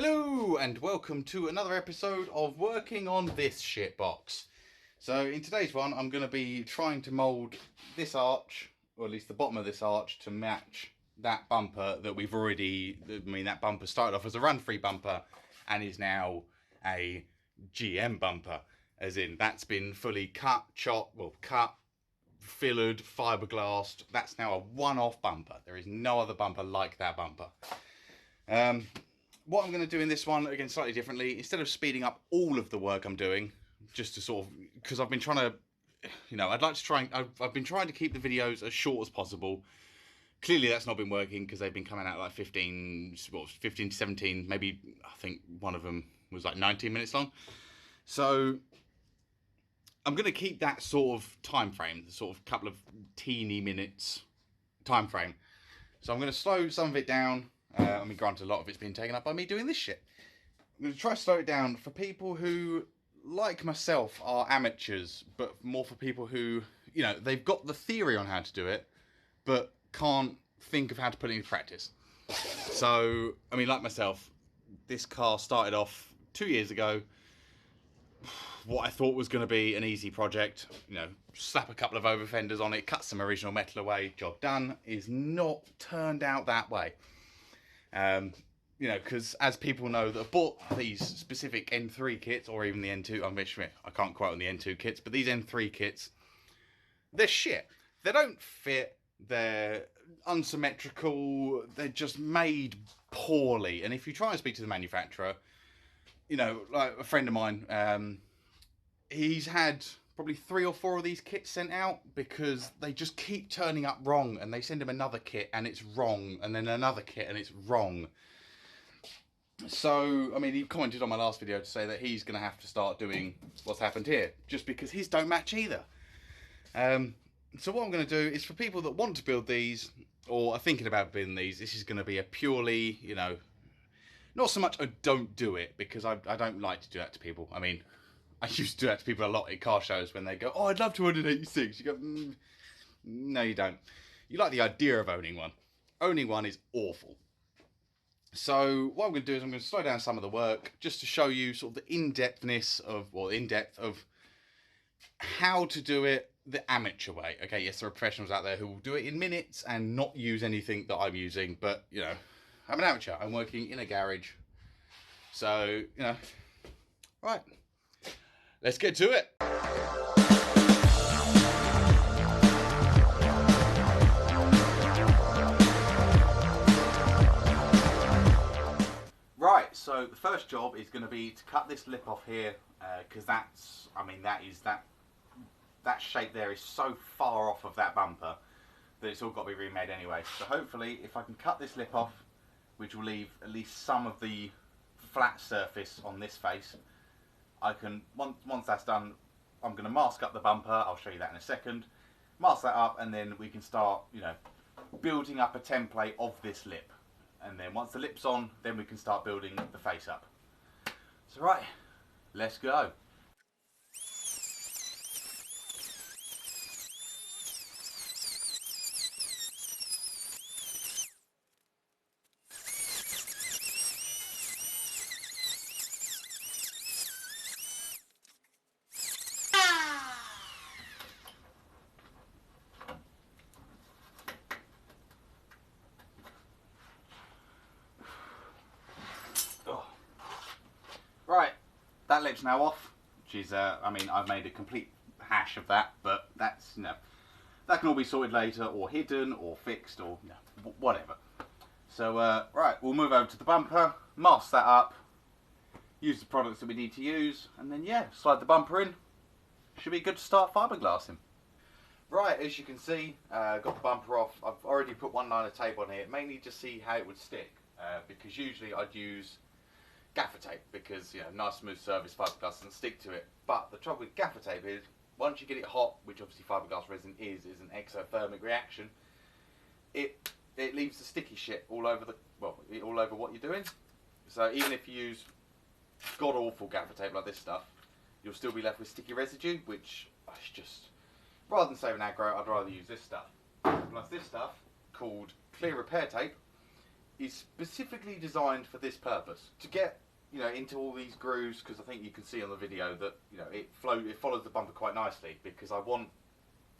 Hello and welcome to another episode of working on this shit box. So in today's one I'm going to be trying to mould this arch, or at least the bottom of this arch, to match that bumper that we've already, that bumper started off as a run-free bumper and is now a GM bumper, as in that's been fully cut, fillered, fiberglassed. That's now a one-off bumper. There is no other bumper like that bumper. What I'm going to do in this one, again slightly differently, instead of speeding up all of the work I'm doing, just to sort of, because I've been trying to, I'd like to try, I've been trying to keep the videos as short as possible. Clearly that's not been working because they've been coming out like 15 to 17, maybe I think one of them was like 19 minutes long. So I'm going to keep that sort of time frame, the sort of couple of teeny minutes time frame. So I'm going to slow some of it down. Granted, a lot of it's been taken up by me doing this shit. I'm going to try to slow it down for people who, like myself, are amateurs, but more for people who, they've got the theory on how to do it, but can't think of how to put it into practice. So, like myself, this car started off 2 years ago. What I thought was going to be an easy project, slap a couple of over fenders on it, cut some original metal away, job done, is not turned out that way. Because as people know that have bought these specific N3 kits, or even the N2, I can't quote on the N2 kits, but these N3 kits, they're shit. They don't fit, they're unsymmetrical, they're just made poorly. And if you try and speak to the manufacturer, like a friend of mine, he's had probably 3 or 4 of these kits sent out because they just keep turning up wrong, and they send him another kit and it's wrong, and then another kit and it's wrong. So, he commented on my last video to say that he's going to have to start doing what's happened here, just because his don't match either. So what I'm going to do is, for people that want to build these, or are thinking about building these, this is going to be a purely, not so much a don't do it, because I don't like to do that to people. I used to do that to people a lot at car shows when they go, "Oh, I'd love to own an 86. You go, no, you don't. You like the idea of owning one. Owning one is awful. So what I'm going to do is I'm going to slow down some of the work just to show you sort of the in-depth of how to do it the amateur way. Okay, yes, there are professionals out there who will do it in minutes and not use anything that I'm using, but, I'm an amateur. I'm working in a garage. So, right. Let's get to it. Right, so the first job is going to be to cut this lip off here, because that shape there is so far off of that bumper that it's all got to be remade anyway. So hopefully, if I can cut this lip off, which will leave at least some of the flat surface on this face, I can, once that's done, I'm going to mask up the bumper. I'll show you that in a second. Mask that up, and then we can start, building up a template of this lip. And then once the lip's on, then we can start building the face up. So right, let's go. Right, that lip's now off, which is, I've made a complete hash of that, but that's, that can all be sorted later, or hidden, or fixed, or, whatever. So, right, we'll move over to the bumper, mask that up, use the products that we need to use, and then, yeah, slide the bumper in. Should be good to start fiberglassing. Right, as you can see, got the bumper off. I've already put one line of tape on here, mainly to see how it would stick, because usually I'd use gaffer tape, because nice smooth surface fiberglass doesn't stick to it. But the trouble with gaffer tape is, once you get it hot, which obviously fiberglass resin is an exothermic reaction, it leaves the sticky shit all over all over what you're doing. So even if you use god awful gaffer tape like this stuff, you'll still be left with sticky residue, which is just, rather than saving aggro, I'd rather use this stuff. Plus this stuff, called clear repair tape, is specifically designed for this purpose, to get, you know, into all these grooves, because I think you can see on the video that, you know, it follows the bumper quite nicely, because I want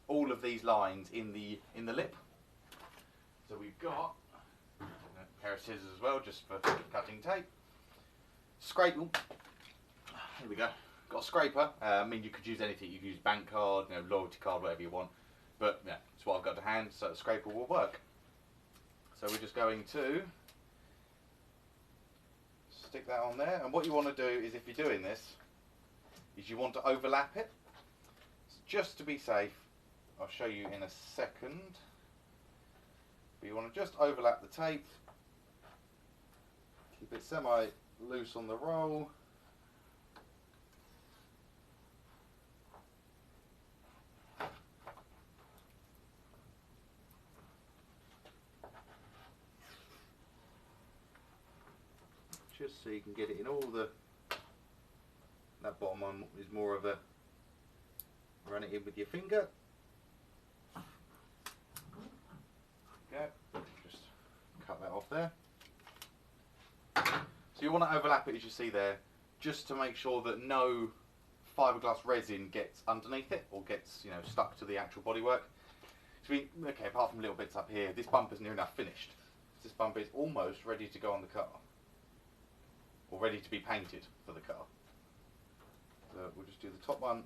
all of these lines in the lip. So we've got a pair of scissors as well, just for cutting tape. Scraper. Here we go. Got a scraper. I mean, you could use anything. You could use bank card, you know, loyalty card, whatever you want. But yeah, it's what I've got to hand, so the scraper will work. So we're just going to stick that on there. And what you want to do is, if you're doing this, is you want to overlap it. So just to be safe, I'll show you in a second. But you want to just overlap the tape. Keep it semi-loose on the roll. Just so you can get it in all the, that bottom one is more of a, run it in with your finger. Okay, just cut that off there. So you want to overlap it, as you see there, just to make sure that no fiberglass resin gets underneath it or gets, you know, stuck to the actual bodywork. So okay, apart from little bits up here, this bumper's near enough finished. This bumper is almost ready to go on the car, or ready to be painted for the car. So we'll just do the top one.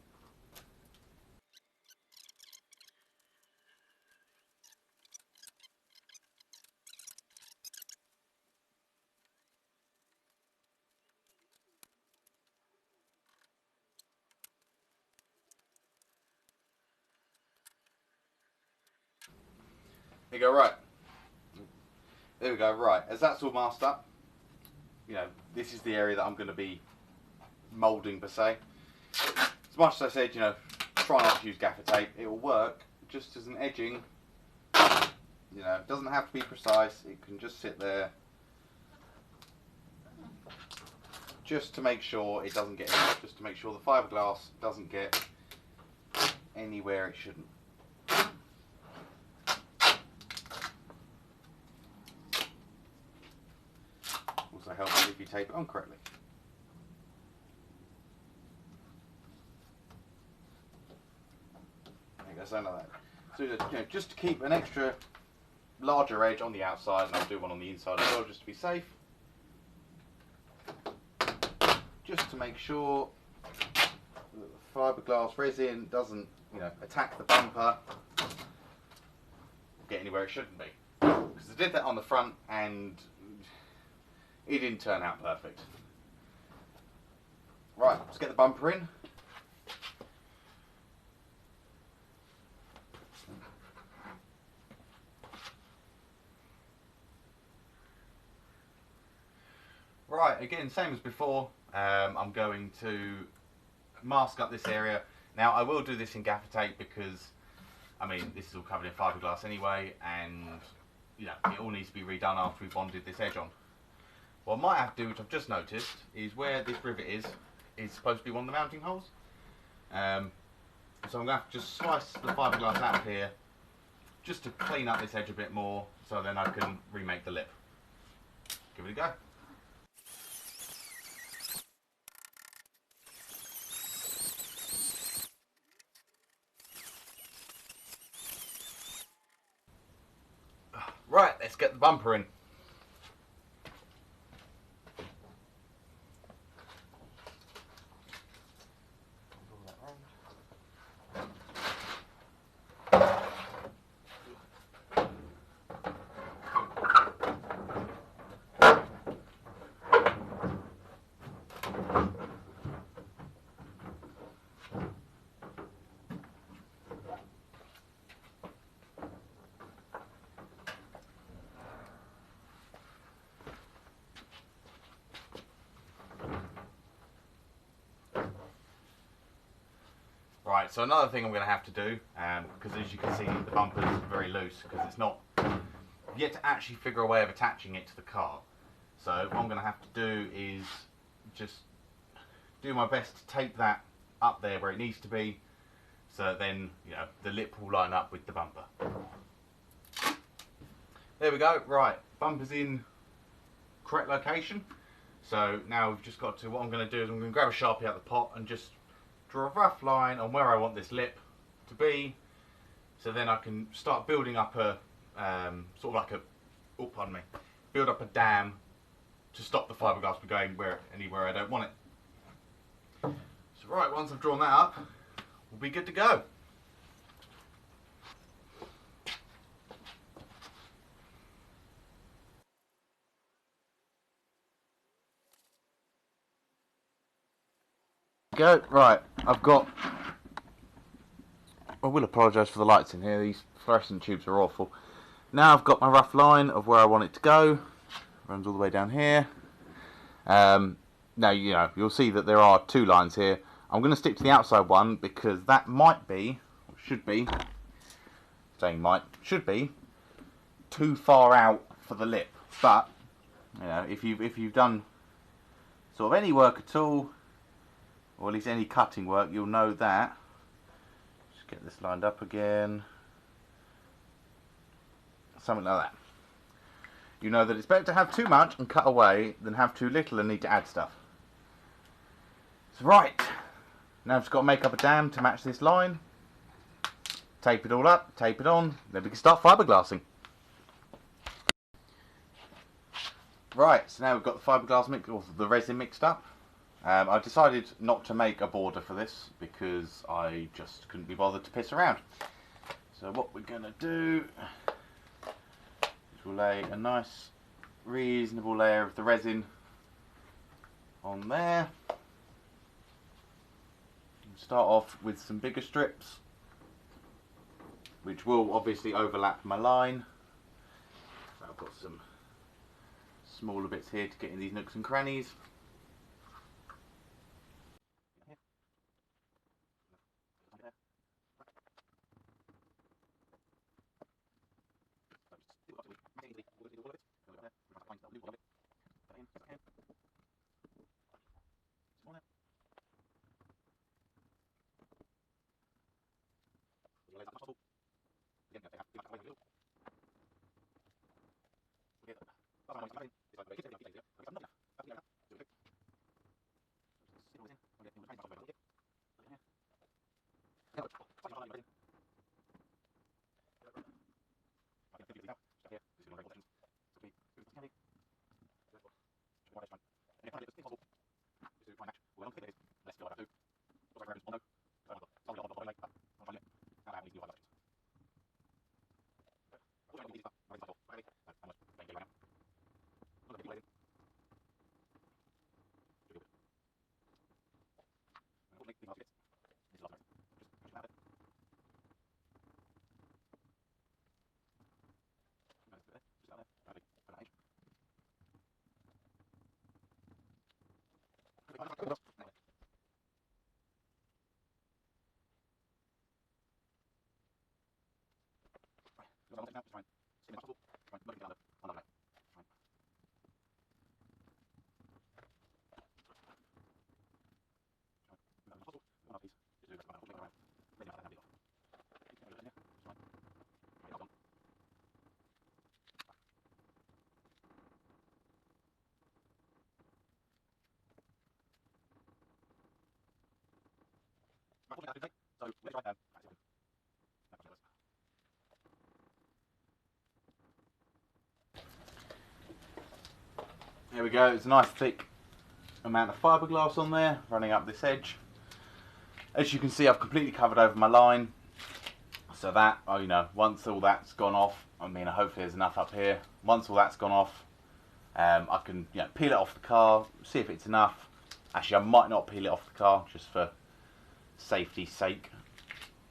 There you go, right. There we go, right. As that's all masked up, you know, this is the area that I'm going to be moulding per se. As much as I said, you know, try not to use gaffer tape. It will work just as an edging. You know, it doesn't have to be precise. It can just sit there, just to make sure it doesn't get in, just to make sure the fiberglass doesn't get anywhere it shouldn't. Also helps if you tape it on correctly. There you go, something like that. So, you know, just to keep an extra larger edge on the outside, and I'll do one on the inside as well, just to be safe. Just to make sure that the fiberglass resin doesn't, you know, attack the bumper, or get anywhere it shouldn't be. Because I did that on the front and it didn't turn out perfect. Right, let's get the bumper in. Right, again, same as before, I'm going to mask up this area. Now, I will do this in gaffer tape because, I mean, this is all covered in fiberglass anyway, and, you know, it all needs to be redone after we've bonded this edge on. What I might have to do, which I've just noticed, is where this rivet is supposed to be one of the mounting holes. So I'm going to have to just slice the fiberglass out of here, just to clean up this edge a bit more, so then I can remake the lip. Give it a go. Right, let's get the bumper in. Right, so another thing I'm going to have to do, because as you can see the bumper's very loose, because it's not yet to actually figure a way of attaching it to the car. So what I'm going to have to do is just do my best to tape that up there where it needs to be, so then, you know, the lip will line up with the bumper. There we go, right, bumper's in correct location. So now we've just got to, what I'm going to do is I'm going to grab a Sharpie out of the pot and just draw a rough line on where I want this lip to be. So then I can start building up a, sort of like a, oh pardon me, build up a dam to stop the fiberglass from going anywhere I don't want it. So right, once I've drawn that up, we'll be good to go. Right, I've got, I will apologise for the lights in here, these fluorescent tubes are awful. Now I've got my rough line of where I want it to go, runs all the way down here. Now, you know, you'll see that there are two lines here. I'm going to stick to the outside one because that might be, or should be, saying might, should be, too far out for the lip. But, you know, if you've done sort of any work at all, or at least any cutting work, you'll know that. Just get this lined up again. Something like that. You know that it's better to have too much and cut away than have too little and need to add stuff. So right, now I've just got to make up a dam to match this line. Tape it all up, tape it on, then we can start fiberglassing. Right, so now we've got the fiberglass mix, or the resin mixed up. I decided not to make a border for this because I just couldn't be bothered to piss around. So what we're going to do is we'll lay a nice reasonable layer of the resin on there. Start off with some bigger strips which will obviously overlap my line. So I've got some smaller bits here to get in these nooks and crannies. There we go, it's a nice thick amount of fiberglass on there running up this edge. As you can see, I've completely covered over my line, so that, oh, you know, once all that's gone off, I mean, hopefully there's enough up here. Once all that's gone off, I can, you know, peel it off the car, see if it's enough. Actually, I might not peel it off the car just for safety's sake,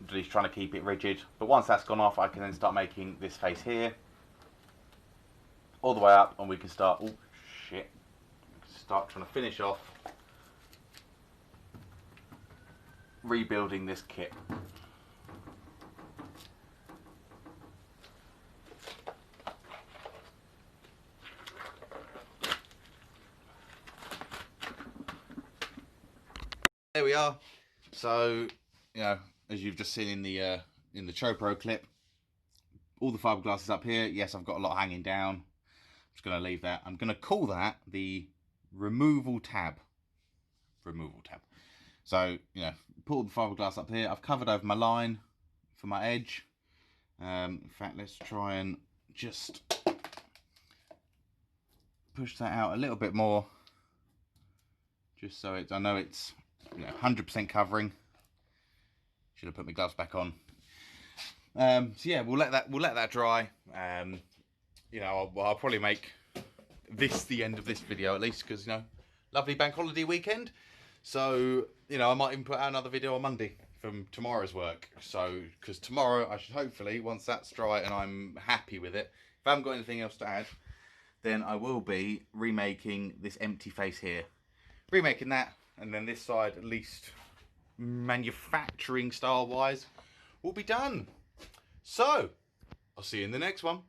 at least trying to keep it rigid. But once that's gone off, I can then start making this face here all the way up, and we can start, oh shit, we can start trying to finish off rebuilding this kit. There we are. So, you know, as you've just seen in the ChoPro clip, all the fiberglass is up here. Yes, I've got a lot hanging down, just going to leave that. I'm going to call that the removal tab. So, you know, pull the fiberglass up here. I've covered over my line for my edge. In fact, let's try and just push that out a little bit more, just so it's, I know it's, you know, 100% covering. Should have put my gloves back on. So yeah, we'll let that dry. You know, I'll probably make this the end of this video at least, because, you know, lovely bank holiday weekend. So, you know, I might even put out another video on Monday from tomorrow's work. So, because tomorrow I should hopefully, once that's dry and I'm happy with it, if I haven't got anything else to add, then I will be remaking this empty face here. Remaking that, and then this side, at least manufacturing style wise, will be done. So, I'll see you in the next one.